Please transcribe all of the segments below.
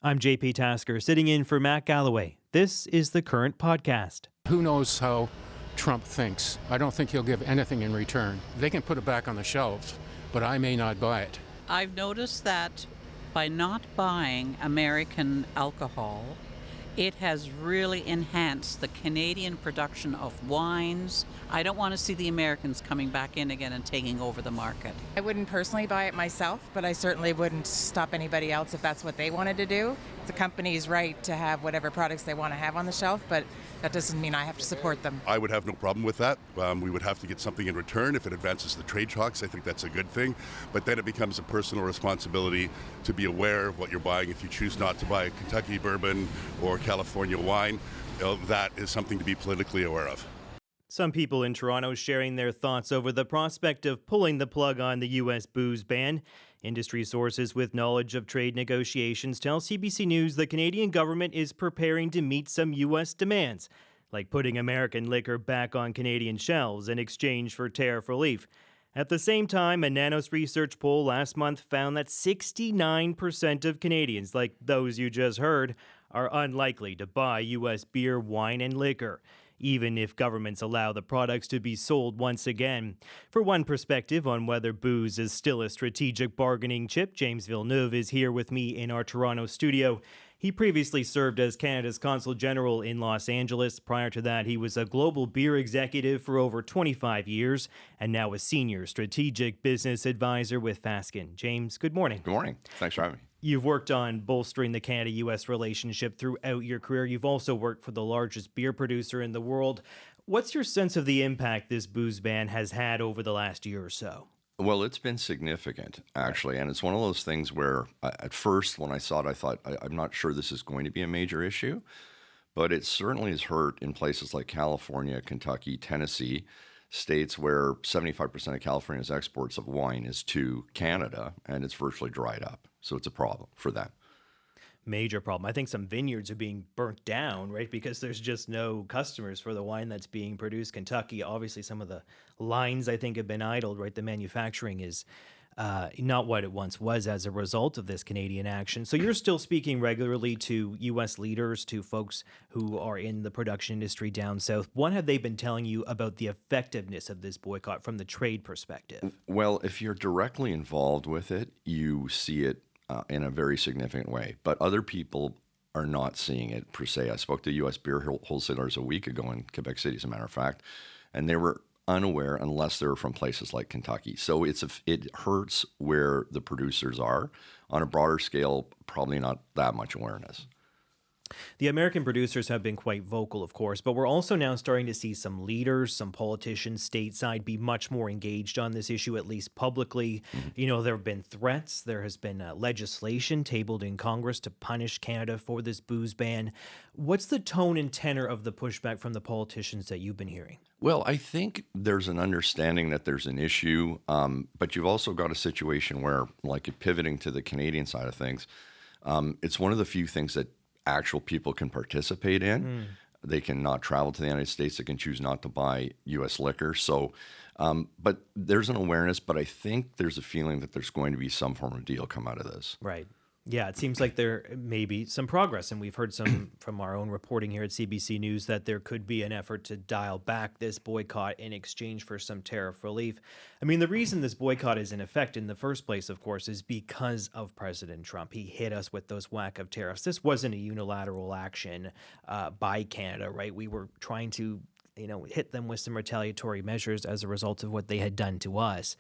I'm JP Tasker, sitting in for Matt Galloway. This is the Current Podcast. Who knows how Trump thinks? I don't think he'll give anything in return. They can put it back on the shelves, but I may not buy it. I've noticed that by not buying American alcohol, it has really enhanced the Canadian production of wines. I don't want to see the Americans coming back in again and taking over the market. I wouldn't personally buy it myself, but I certainly wouldn't stop anybody else if that's what they wanted to do. The company's right to have whatever products they want to have on the shelf, but that doesn't mean I have to support them. I would have no problem with that. We would have to get something in return. If it advances the trade talks, I think that's a good thing. But then it becomes a personal responsibility to be aware of what you're buying. If you choose not to buy Kentucky bourbon or California wine, that is something to be politically aware of. Some people in Toronto sharing their thoughts over the prospect of pulling the plug on the U.S. booze ban. Industry sources with knowledge of trade negotiations tell CBC News the Canadian government is preparing to meet some U.S. demands, like putting American liquor back on Canadian shelves in exchange for tariff relief. At the same time, a Nanos research poll last month found that 69% of Canadians, like those you just heard, are unlikely to buy U.S. beer, wine, and liquor, even if governments allow the products to be sold once again. For one perspective on whether booze is still a strategic bargaining chip, James Villeneuve is here with me in our Toronto studio. He previously served as Canada's Consul General in Los Angeles. Prior to that, he was a global beer executive for over 25 years and now a senior strategic business advisor with Fasken. James, good morning. Good morning. Thanks for having me. You've worked on bolstering the Canada-U.S. relationship throughout your career. You've also worked for the largest beer producer in the world. What's your sense of the impact this booze ban has had over the last year or so? Well, it's been significant, actually, and it's one of those things where at first when I saw it, I thought, I'm not sure this is going to be a major issue, but it certainly has hurt in places like California, Kentucky, Tennessee, states where 75% of California's exports of wine is to Canada, and it's virtually dried up. So it's a problem for them. Major problem. I think some vineyards are being burnt down, right? Because there's just no customers for the wine that's being produced. Kentucky, obviously some of the lines I think have been idled, right? The manufacturing is not what it once was as a result of this Canadian action. So you're still speaking regularly to U.S. leaders, to folks who are in the production industry down south. What have they been telling you about the effectiveness of this boycott from the trade perspective? Well, if you're directly involved with it, you see it in a very significant way. But other people are not seeing it per se. I spoke to U.S. beer wholesalers a week ago in Quebec City, as a matter of fact, and they were unaware unless they're from places like Kentucky. So it hurts where the producers are. On a broader scale, probably not that much awareness. The American producers have been quite vocal, of course, but we're also now starting to see some leaders, some politicians stateside be much more engaged on this issue, at least publicly. Mm-hmm. You know, there have been threats. There has been legislation tabled in Congress to punish Canada for this booze ban. What's the tone and tenor of the pushback from the politicians that you've been hearing? Well, I think there's an understanding that there's an issue, but you've also got a situation where, like pivoting to the Canadian side of things, it's one of the few things that actual people can participate in. They can not travel to the United States. They can choose not to buy U.S. liquor. So, but there's an awareness, but I think there's a feeling that there's going to be some form of deal come out of this. Right. Yeah, it seems like there may be some progress, and we've heard some from our own reporting here at CBC News that there could be an effort to dial back this boycott in exchange for some tariff relief. I mean, the reason this boycott is in effect in the first place, of course, is because of President Trump. He hit us with those whack of tariffs. This wasn't a unilateral action by Canada, right? We were trying to, hit them with some retaliatory measures as a result of what they had done to us.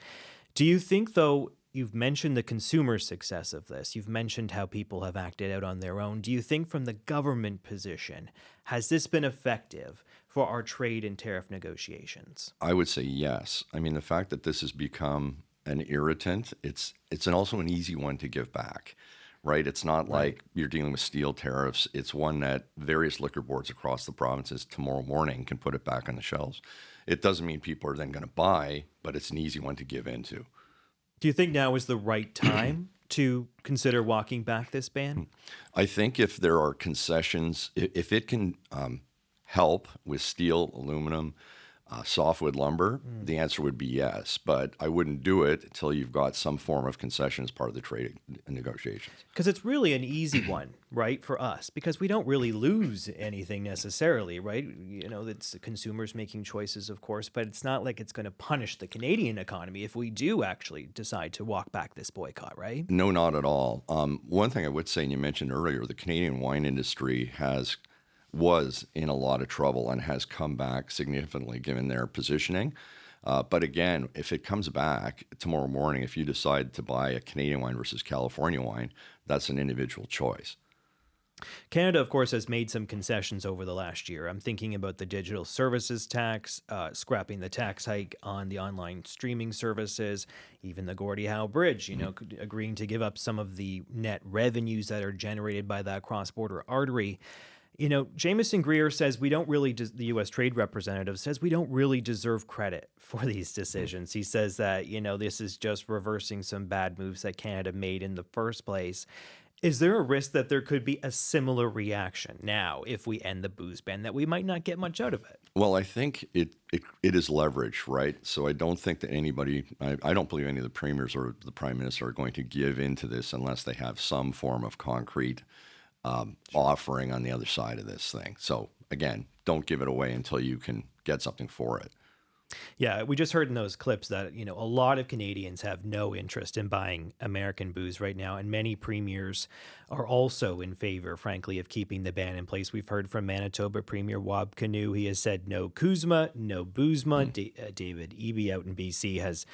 Do you think, though, you've mentioned the consumer success of this. You've mentioned how people have acted out on their own. Do you think from the government position, has this been effective for our trade and tariff negotiations? I would say yes. I mean, the fact that this has become an irritant, it's also an easy one to give back, right? It's not like you're dealing with steel tariffs. It's one that various liquor boards across the provinces tomorrow morning can put it back on the shelves. It doesn't mean people are then going to buy, but it's an easy one to give into. Do you think now is the right time to consider walking back this ban? I think if there are concessions, if it can help with steel, aluminum, Softwood lumber, the answer would be yes, but I wouldn't do it until you've got some form of concession as part of the trade negotiations. Because it's really an easy one, right, for us, because we don't really lose anything necessarily, right? You know, it's the consumers making choices, of course, but it's not like it's going to punish the Canadian economy if we do actually decide to walk back this boycott, right? No, not at all. One thing I would say, and you mentioned earlier, the Canadian wine industry was in a lot of trouble and has come back significantly given their positioning. But again, if it comes back tomorrow morning, if you decide to buy a Canadian wine versus California wine, that's an individual choice. Canada, of course, has made some concessions over the last year. I'm thinking about the digital services tax, scrapping the tax hike on the online streaming services, even the Gordie Howe Bridge, agreeing to give up some of the net revenues that are generated by that cross-border artery. You know, Jameson Greer says the U.S. Trade Representative says we don't really deserve credit for these decisions. He says that, this is just reversing some bad moves that Canada made in the first place. Is there a risk that there could be a similar reaction now if we end the booze ban, that we might not get much out of it? Well, I think it is leverage, right? So I don't think that I don't believe any of the premiers or the prime minister are going to give into this unless they have some form of concrete offering on the other side of this thing. So again, don't give it away until you can get something for it. Yeah, we just heard in those clips that, a lot of Canadians have no interest in buying American booze right now, and many premiers are also in favor, frankly, of keeping the ban in place. We've heard from Manitoba Premier Wab Kinew. He has said no Kuzma, no boozema. David Eby out in BC has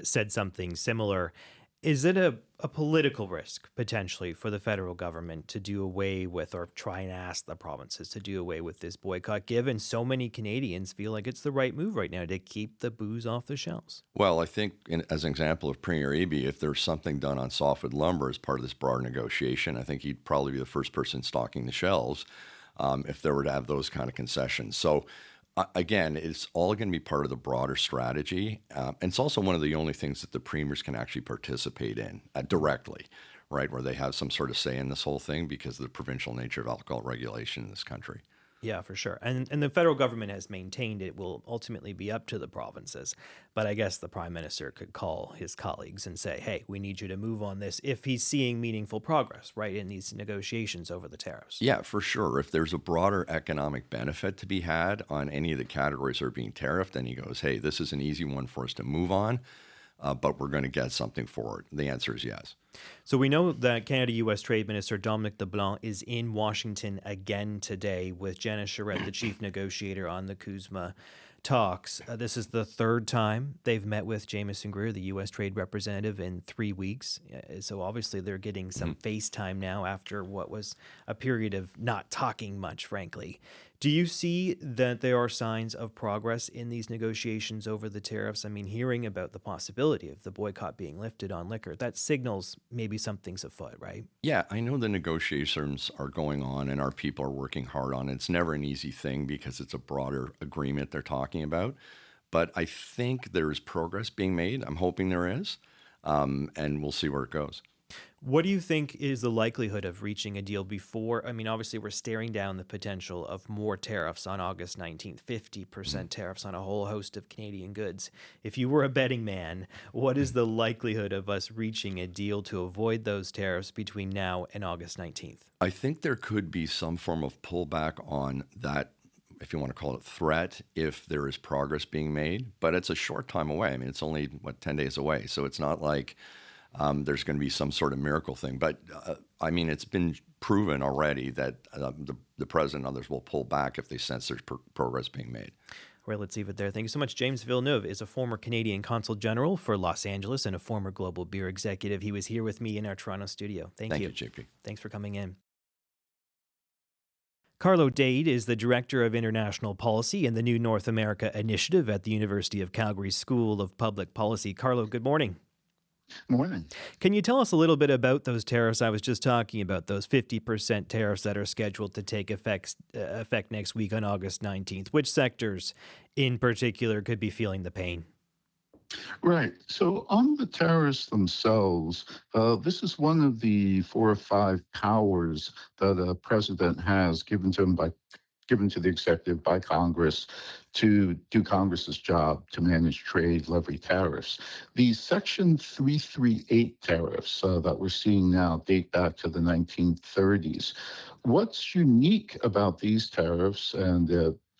said something similar. Is it a political risk, potentially, for the federal government to do away with, or try and ask the provinces to do away with this boycott, given so many Canadians feel like it's the right move right now to keep the booze off the shelves? Well, I think, as an example of Premier Eby, if there's something done on softwood lumber as part of this broader negotiation, I think he'd probably be the first person stocking the shelves if there were to have those kind of concessions. So, again, it's all going to be part of the broader strategy. And it's also one of the only things that the premiers can actually participate in directly, right, where they have some sort of say in this whole thing because of the provincial nature of alcohol regulation in this country. Yeah, for sure. And the federal government has maintained it will ultimately be up to the provinces. But I guess the prime minister could call his colleagues and say, hey, we need you to move on this if he's seeing meaningful progress, right, in these negotiations over the tariffs. Yeah, for sure. If there's a broader economic benefit to be had on any of the categories that are being tariffed, then he goes, hey, this is an easy one for us to move on, but we're going to get something for it. The answer is yes. So we know that Canada-U.S. Trade Minister Dominic LeBlanc is in Washington again today with Jenna Charette, the chief negotiator on the CUSMA talks. This is the third time they've met with Jameson Greer, the U.S. Trade Representative, in 3 weeks. So obviously they're getting some face time now after what was a period of not talking much, frankly. Do you see that there are signs of progress in these negotiations over the tariffs? I mean, hearing about the possibility of the boycott being lifted on liquor, that signals maybe something's afoot, right? Yeah, I know the negotiations are going on and our people are working hard on it. It's never an easy thing because it's a broader agreement they're talking about. But I think there is progress being made. I'm hoping there is, and we'll see where it goes. What do you think is the likelihood of reaching a deal before? I mean, obviously, we're staring down the potential of more tariffs on August 19th, 50% tariffs on a whole host of Canadian goods. If you were a betting man, what is the likelihood of us reaching a deal to avoid those tariffs between now and August 19th? I think there could be some form of pullback on that, if you want to call it threat, if there is progress being made. But it's a short time away. I mean, it's only, 10 days away. So it's not like there's going to be some sort of miracle thing. But, I mean, it's been proven already that the president and others will pull back if they sense there's progress being made. All right, let's leave it there. Thank you so much. James Villeneuve is a former Canadian Consul General for Los Angeles and a former global beer executive. He was here with me in our Toronto studio. Thank you. Thank you, JP. Thanks for coming in. Carlo Dade is the Director of International Policy and the New North America Initiative at the University of Calgary School of Public Policy. Carlo, good morning. Morning. Can you tell us a little bit about those tariffs I was just talking about, those 50% tariffs that are scheduled to take effect next week on August 19th? Which sectors in particular could be feeling the pain? Right. So on the tariffs themselves, this is one of the 4 or 5 powers that a president has given to him by given to the executive by Congress to do Congress's job to manage trade, levy tariffs. The Section 338 tariffs that we're seeing now date back to the 1930s. What's unique about these tariffs, and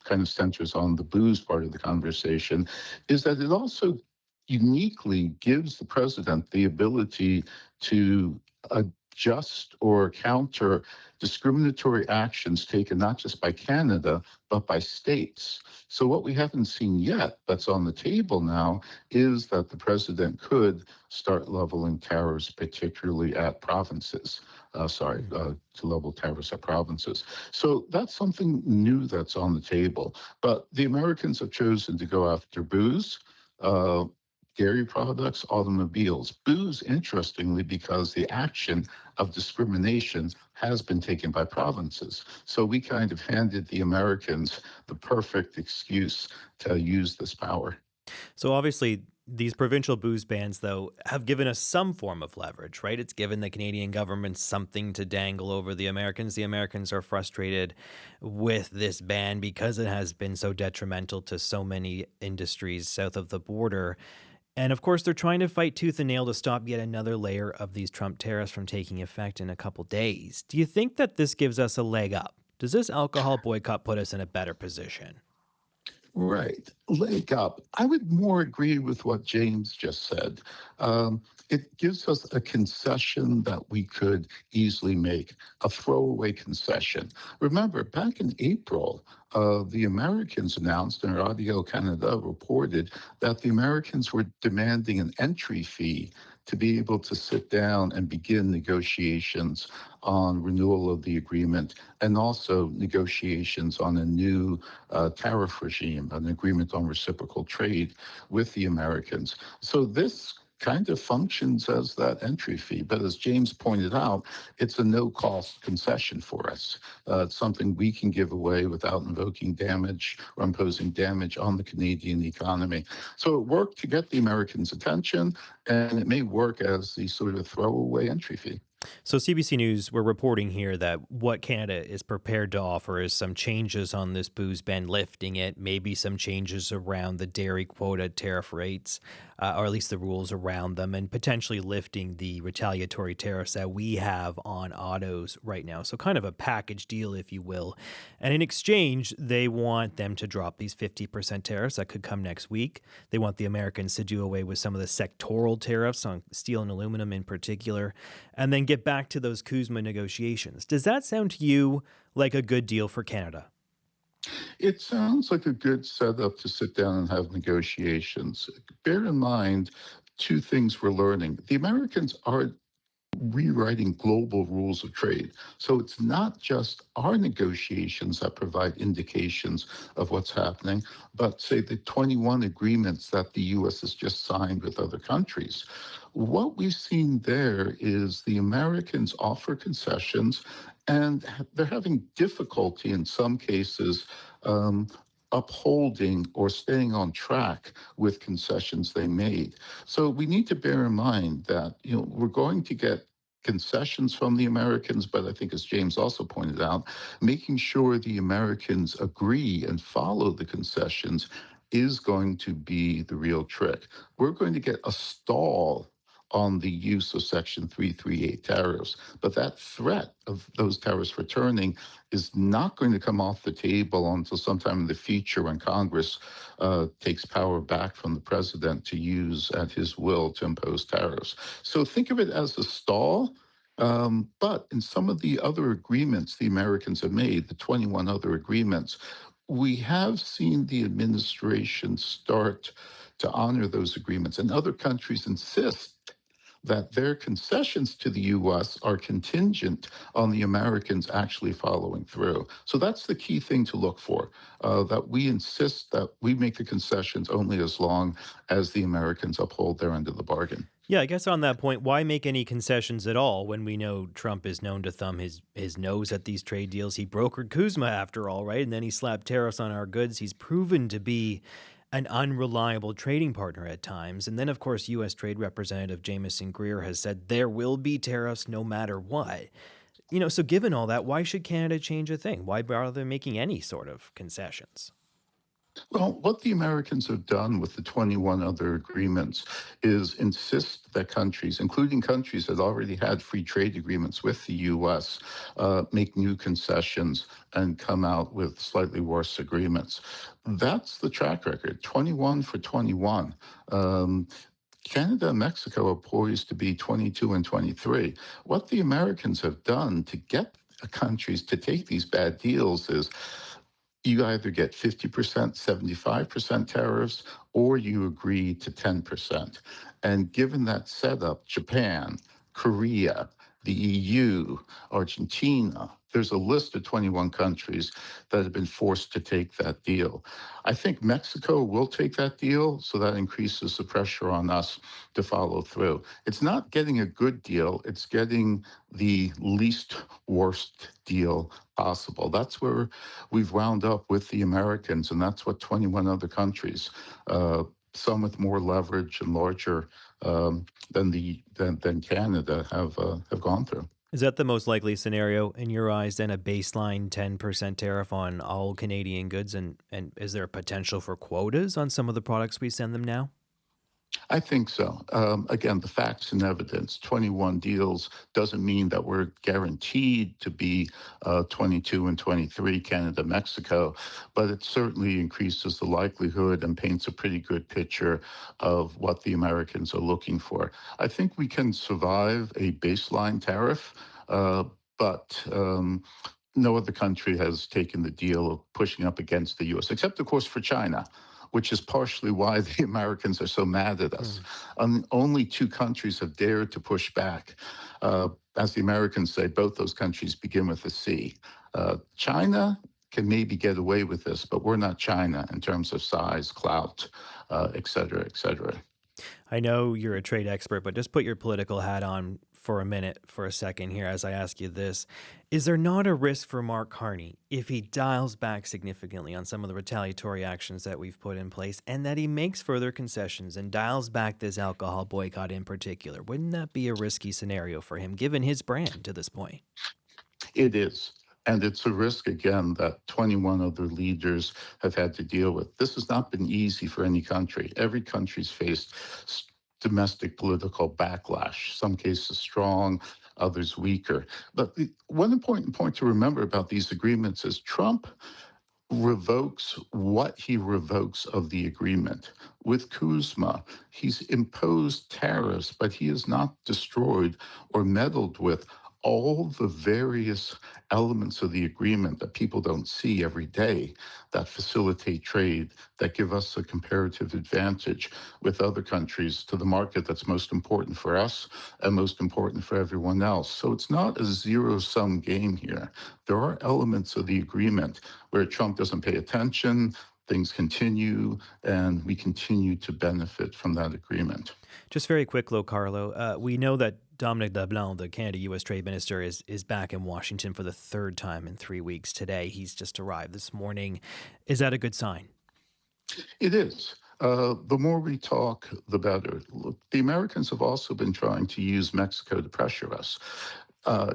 kind of centers on the booze part of the conversation, is that it also uniquely gives the president the ability to adjust or counter discriminatory actions taken not just by Canada, but by states. So what we haven't seen yet that's on the table now is that the president could start leveling tariffs, particularly at provinces. To level tariffs at provinces. So that's something new that's on the table. But the Americans have chosen to go after booze, dairy products, automobiles. Booze, interestingly, because the action of discrimination has been taken by provinces. So we kind of handed the Americans the perfect excuse to use this power. So obviously, these provincial booze bans, though, have given us some form of leverage, right? It's given the Canadian government something to dangle over the Americans. The Americans are frustrated with this ban because it has been so detrimental to so many industries south of the border. And of course, they're trying to fight tooth and nail to stop yet another layer of these Trump tariffs from taking effect in a couple days. Do you think that this gives us a leg up? Does this alcohol boycott put us in a better position? Right. Leg up. I would more agree with what James just said. It gives us a concession that we could easily make, a throwaway concession. Remember, back in April, the Americans announced, and Radio Canada reported, that the Americans were demanding an entry fee to be able to sit down and begin negotiations on renewal of the agreement, and also negotiations on a new tariff regime, an agreement on reciprocal trade with the Americans. So this kind of functions as that entry fee. But as James pointed out, it's a no-cost concession for us. It's something we can give away without invoking damage or imposing damage on the Canadian economy. So it worked to get the Americans' attention, and it may work as the sort of throwaway entry fee. So CBC News, we're reporting here that what Canada is prepared to offer is some changes on this booze ban, lifting it, maybe some changes around the dairy quota tariff rates, or at least the rules around them, and potentially lifting the retaliatory tariffs that we have on autos right now. So kind of a package deal, if you will. And in exchange, they want them to drop these 50% tariffs that could come next week. They want the Americans to do away with some of the sectoral tariffs on steel and aluminum in particular, and then get back to those CUSMA negotiations. Does that sound to you like a good deal for Canada? It sounds like a good setup to sit down and have negotiations. Bear in mind two things we're learning. The Americans are rewriting global rules of trade. So it's not just our negotiations that provide indications of what's happening, but say the 21 agreements that the U.S. has just signed with other countries. What we've seen there is the Americans offer concessions, and they're having difficulty in some cases upholding or staying on track with concessions they made. So we need to bear in mind that we're going to get concessions from the Americans, but I think, as James also pointed out, making sure the Americans agree and follow the concessions is going to be the real trick. We're going to get a stall on the use of Section 338 tariffs, but that threat of those tariffs returning is not going to come off the table until sometime in the future when Congress takes power back from the president to use at his will to impose tariffs. So think of it as a stall. But in some of the other agreements the Americans have made, the 21 other agreements, we have seen the administration start to honor those agreements, and other countries insist that their concessions to the U.S. are contingent on the Americans actually following through. So that's the key thing to look for, that we insist that we make the concessions only as long as the Americans uphold their end of the bargain. Yeah, I guess on that point, why make any concessions at all when we know Trump is known to thumb his nose at these trade deals? He brokered CUSMA after all, right? And then he slapped tariffs on our goods. He's proven to be an unreliable trading partner at times. And then, of course, U.S. Trade Representative Jamieson Greer has said there will be tariffs no matter what. So given all that, why should Canada change a thing? Why bother making any sort of concessions? Well, what the Americans have done with the 21 other agreements is insist that countries, including countries that already had free trade agreements with the U.S., make new concessions and come out with slightly worse agreements. That's the track record, 21 for 21. Canada and Mexico are poised to be 22 and 23. What the Americans have done to get countries to take these bad deals is you either get 50%, 75% tariffs, or you agree to 10%. And given that setup, Japan, Korea, the EU, Argentina, there's a list of 21 countries that have been forced to take that deal. I think Mexico will take that deal, so that increases the pressure on us to follow through. It's not getting a good deal, it's getting the least worst deal possible. That's where we've wound up with the Americans, and that's what 21 other countries, some with more leverage and larger than Canada, have gone through. Is that the most likely scenario in your eyes, then, a baseline 10% tariff on all Canadian goods? And is there potential for quotas on some of the products we send them now? I think so. Again, the facts and evidence, 21 deals doesn't mean that we're guaranteed to be 22 and 23, Canada, Mexico, but it certainly increases the likelihood and paints a pretty good picture of what the Americans are looking for. I think we can survive a baseline tariff, but no other country has taken the deal of pushing up against the U.S., except, of course, for China, which is partially why the Americans are so mad at us. Only two countries have dared to push back. As the Americans say, both those countries begin with a C. China can maybe get away with this, but we're not China in terms of size, clout, et cetera, et cetera. I know you're a trade expert, but just put your political hat on for a second here as I ask you this. Is there not a risk for Mark Carney if he dials back significantly on some of the retaliatory actions that we've put in place, and that he makes further concessions and dials back this alcohol boycott in particular? Wouldn't that be a risky scenario for him, given his brand to this point? It is. And it's a risk, again, that 21 other leaders have had to deal with. This has not been easy for any country. Every country's faced domestic political backlash, some cases strong, others weaker. But one important point to remember about these agreements is Trump revokes what he revokes of the agreement. With Kuzma, he's imposed tariffs, but he has not destroyed or meddled with all the various elements of the agreement that people don't see every day that facilitate trade, that give us a comparative advantage with other countries to the market that's most important for us and most important for everyone else. So it's not a zero-sum game here. There are elements of the agreement where Trump doesn't pay attention, things continue, and we continue to benefit from that agreement. Just very quick, Carlo. We know that Dominic LeBlanc, the Canada-U.S. Trade Minister, is back in Washington for the third time in 3 weeks today. He's just arrived this morning. Is that a good sign? It is. The more we talk, the better. Look, the Americans have also been trying to use Mexico to pressure us.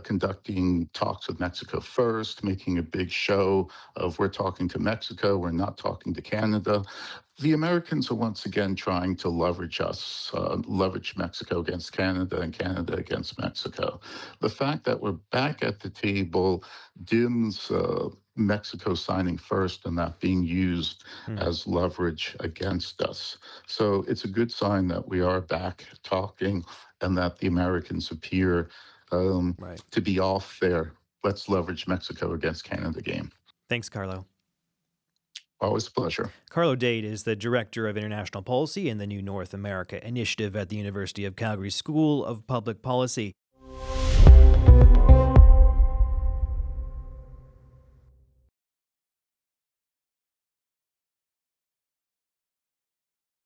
Conducting talks with Mexico first, making a big show of we're talking to Mexico, we're not talking to Canada. The Americans are once again trying to leverage us, leverage Mexico against Canada and Canada against Mexico. The fact that we're back at the table dims Mexico signing first and that being used as leverage against us. So it's a good sign that we are back talking and that the Americans appear to be off their let's leverage Mexico against Canada game. Thanks, Carlo. Always a pleasure. Carlo Dade is the Director of International Policy in the New North America Initiative at the University of Calgary School of Public Policy.